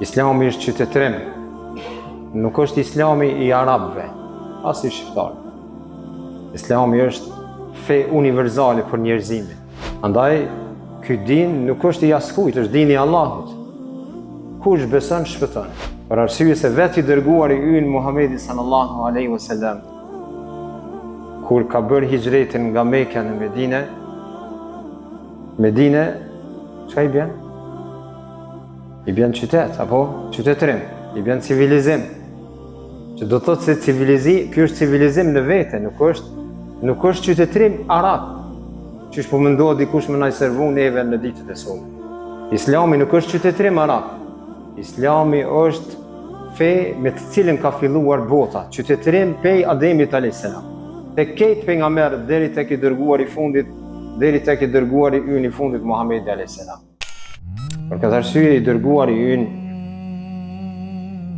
Islami është qytetërim, nuk është islami i arabëve, as i shqiptarëve. Islami është fe universale për njerëzimin. Andaj, ky din nuk është i askujt, është dini i Allahut. Kush beson shpëton. Për arsye se vetë i dërguari ynë Muhamedi sallallahu alaihi wasallam, kur ka bërë hijretin nga Mekka në Medine, çka i bën? I bën qytet, apo qytetërim, i bën civilizim. Që do të thotë se ky është civilizim në vete, nuk është qytetërim arab. Qysh po mendohet dikush më na i servu neve në ditët e sotme. Islami nuk është qytetërim arab. Islami është fe me të cilën ka filluar bota, qytetërim pej Ademit a.s. Te kejt pejgamberët deri tek i dërguari i fundit, deri tek i dërguari ynë i fundit Muhamedi a.s. Për këtë arsye i dërguari ynë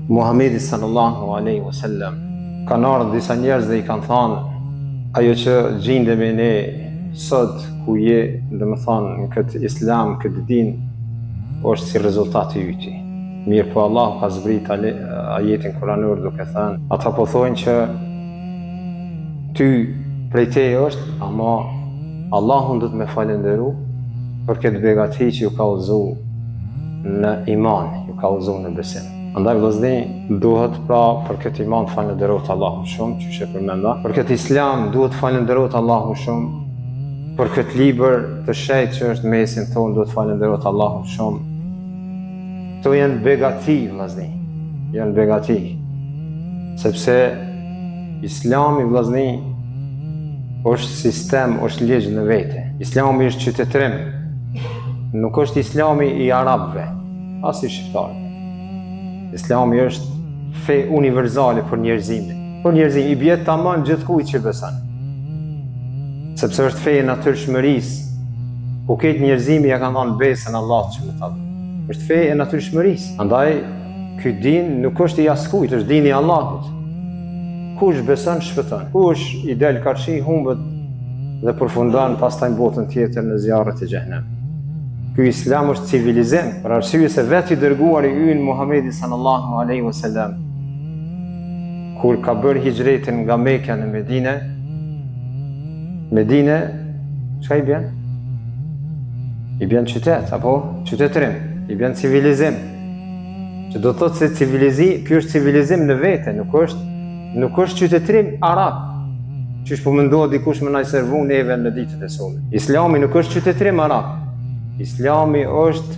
Muhamedi sallallahu alaihi wasallam kanë ardhur disa njerëz dhe i kanë thënë ajo që gjendemi ne sot ku je, domethënë në këtë islam, këtë din, është si rezultati i yti. Mirë po Allah ka zbrit ajetin kuranor duke thënë, ata po thonë që ty prej teje është, ama Allahun do të me falenderu për këtë begati që ju ka udhëzu në iman, ju ka udhëzu në besim. Andaj vëllezëri, duhet pra për këtë iman falenderohet Allahu shumë, që she përmenda. Për këtë islam duhet falenderohet Allahu shumë. Për këtë libër të shenjtë që është mesin tonë duhet falenderohet Allahu shumë. Këto janë begati, vëllezëri, janë begati. Sepse Islami, vëllezëri, është sistem, është ligj në vete. Islami është qytetërim, nuk është islami i arabëve, as i shqiptarëve. Islami është fe universale për njerëzimin. Për njerëzimin i bie tamam gjithkujt që beson. Sepse është fe e natyrshmërisë, ku këtë njerëzimi ja kanë dhënë besën Allahut që më ta. Është fe e natyrshmërisë. Andaj ky din nuk është i askujt, është dini i Allahut. Kush beson shpëton. Kush i del karshi humbet dhe përfundon pastaj në botën tjetër në zjarret e xhehenemit. Ky islam është civilizim, për arsye se vetë i dërguari ynë Muhamedi sallallahu alaihi wasallam kur ka bërë hijretin nga Mekka në Medine, çka i bën? I bën qytet, apo qytetërim, i bën civilizim. Që do të thotë se ky është civilizim në vete, nuk është qytetërim arab. Qysh po mendohet dikush më na i servu neve në ditët e sotme. Islami nuk është qytetërim arab. Islami është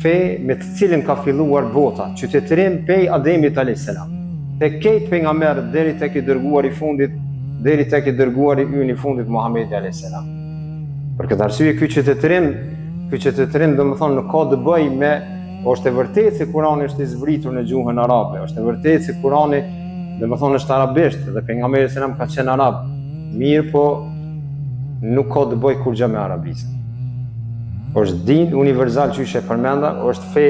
fe me të cilën ka filluar bota, qytetërim pej Ademit a.s. Te kejt pejgamberët deri tek i dërguari i fundit, deri tek i dërguari ynë i fundit Muhamedi a.s. Për këtë arsye ky qytetërim domethënë nuk ka të bëjë me, është e vërtetë se Kurani është i zbritur në gjuhën arabe, është e vërtetë se Kurani domethënë është arabisht dhe pejgamberi sallallahu alajhi wasallam ka qenë arab. Mirë po nuk ka të bëjë kurrë me arabizëm. Është din universal që ishe përmenda, është fe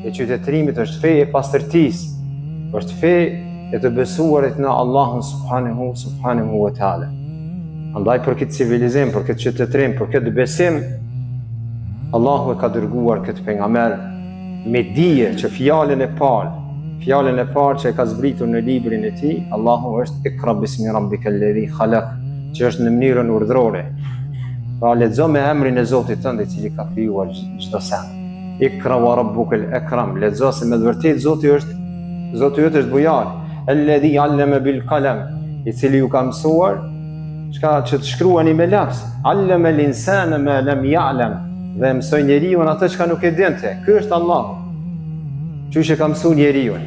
e qytetërimit, është fe e pastërtisë, është fe e të besuarit në Allahun subhanahu wa taala. Andaj për këtë civilizim, për këtë qytetërim, për këtë besim, Allahu e ka dërguar këtë pejgamber me dije që fjalën e parë që e ka zbritur në librin e tij, Allahu është Iqra bismi rabbikal ladhi khalaq, që është në mënyrën urdhrore. Pra lexo me emrin e Zotit tënd i cili ka krijuar çdo sen. Ikra wa rabbukal akram, lexo se me vërtet Zoti yt është bujar. Alladhi allama bil qalam, i cili ju ka mësuar çka që të shkruani me laps. Allama al insana ma lam ya'lam, dhe mësoi njeriu atë çka nuk e dinte. Ky është Allahu. Qysh e ka mësuar njeriu.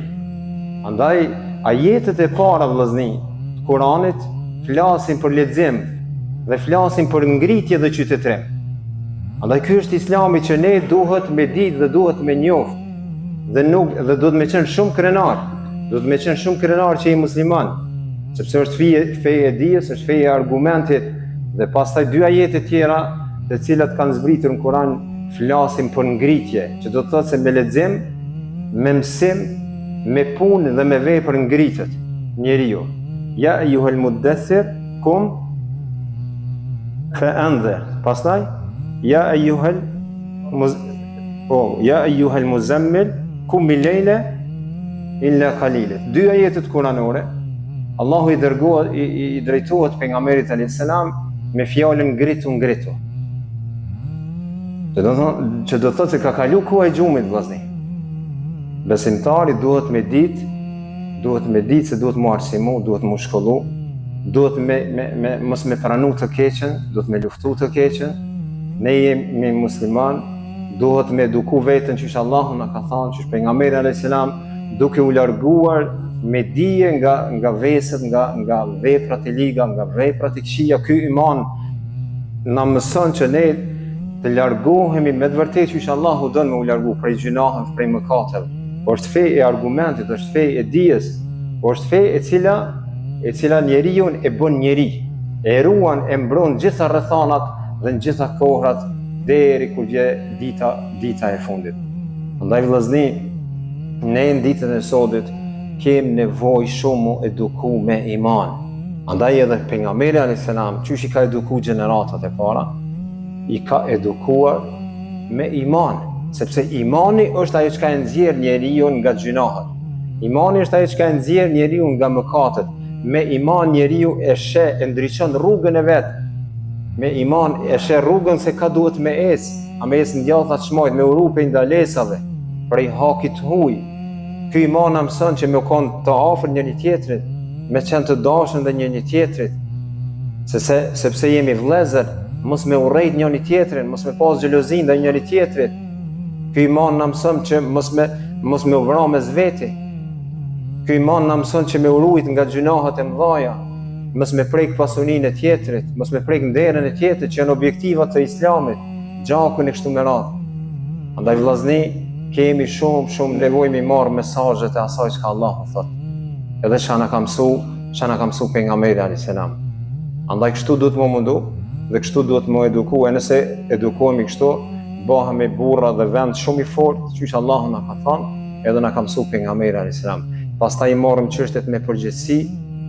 Andaj ajetet e para vëllezëni të Kuranit flasin për lexim dhe flasin për ngritje dhe qytetërim. Andaj ky është Islami që ne duhet me ditë dhe duhet me njoft dhe duhet me qenë shumë krenar. Duhet me qenë shumë krenar që i musliman, sepse është feja e dijes, është feja e argumentit dhe pastaj dy ajete tjera të cilat kanë zbritur në Kur'an flasin për ngritje, që do të thotë se me lexim, me mësim, me punë dhe me vepër ngritet njeriu. Ja ayyuhal muddathir kum fa'anzir. Pastaj ja ayyuhal muzammil kummi lejle illa kalilet. Dy ajetet kuranore, Allahu i drejtohet pejgamberit alayhis salam me fjalën ngritu. Që do thotë se ka kalu koha e gjumit vllazni. Besimtari duhet me ditë se duhet mu arsimu, duhet mu shkollu, duhet mos me pranu të keqen, duhet me luftu të keqen. Ne jemi musliman, duhet me eduku veten qysh Allahu na ka thënë, qysh pejgamberi alayhis salam, duke u larguar me dije nga veset, nga veprat e liga, nga veprat e këqija. Ky iman na mëson që ne të largohemi me të vërtetë qysh Allahu don me u largu prej gjunaheve, prej mëkateve. Është fe e argumentit, është fe e dijes, është fe e cila njeriu e bën njeri, e ruan, e mbron gjitha rrethanat dhe në gjitha kohrat deri kur vjen dita e fundit. Prandaj vëllazni, ne në ditën e sotut kemi nevojë shumë mu eduku me iman. Andaj edhe pejgamberi alayhis salam, qysh i ka eduku gjeneratat e para, i ka edukuar me iman, sepse imani është ajo që ka nxjerr njeriu nga gjunahet. Imani është ajo që ka nxjerr njeriu nga mëkatet. Me iman njeriu e sheh, e ndriçon rrugën e vet. Me iman e sheh rrugën se ka duhet me a me në djatha të çmojt, me uru prej ndalesave, prej hakit huj. Ky iman na mëson që me kon të afër njëri tjetrit, me qenë të dashur ndaj njëri tjetrit, sepse jemi vëllezër, mos me urrejt njëri tjetrin, mos me pas xhelozi ndaj njëri tjetrit. Ky iman na mëson që mos me u vrarë mes veti. Ky iman na mëson që me urujt nga gjunahet e mëdha, mos me prek pasurinë e tjetrit, mos me prek nderën e tjetrit që janë objektiva të Islamit, gjakun e kështu me radhë. Andaj vëllazni, kemi shumë nevojë me marr mesazhet e asaj që Allahu thotë. Edhe çka na ka mësu pejgamberi alayhis salam. Andaj kështu duhet më mundu dhe kështu duhet më eduku. E nëse edukohemi kështu, bëhemi burra dhe vend shumë i fortë, qysh Allahu na ka thënë, edhe na ka mësu pejgamberi alayhis salam. Pastaj i marrim çështjet me përgjithësi,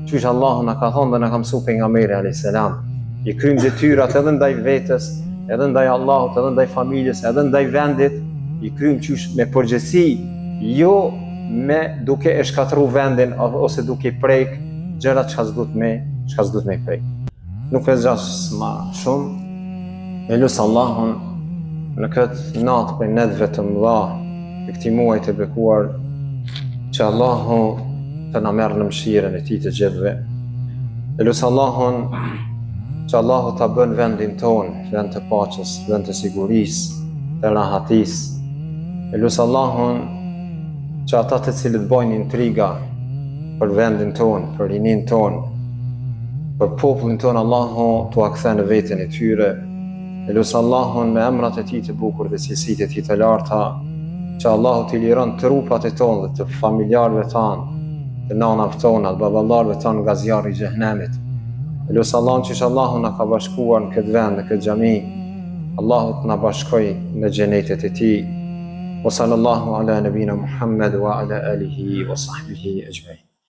qysh Allahu na ka thënë dhe na ka mësu pejgamberi alayhis salam. I kryjm detyrat edhe ndaj vetes, edhe ndaj Allahut, edhe ndaj familjes, edhe ndaj vendit, i kryjm qysh me përgjithësi, jo me duke e shkatru vendin ose duke prek gjërat çka s'duhet me prek. Nuk e zgjas më shumë. E lut Allahun në këtë natë për netëve të mëdha të këtij muaji të bekuar, që Allahu të na merr në mëshirën e tij të gjithëve. E lut Allahun që Allahu ta bën vendin tonë vend të paqes, vend të sigurisë, të rahatisë. E lut Allahun që ata të cilët bojnë intriga për vendin tonë, për rinin tonë, për popullin tonë, Allahu t'u kthen në veten e tyre. E lut Allahun me emrat e tij të bukur dhe cilësitë e tij të larta, që Allahu t'i liron trupat e tonë dhe të familjarëve tanë, të nanave tona, të baballarëve tanë nga zjarri i xhehenemit. E lut Allahun që Allahu na ka bashkuar në këtë vend, në këtë xhami, Allahu të na bashkojë në xhenetet e tij. Wa sallallahu ala nabina Muhammad wa ala alihi wa sahbihi ajma'in.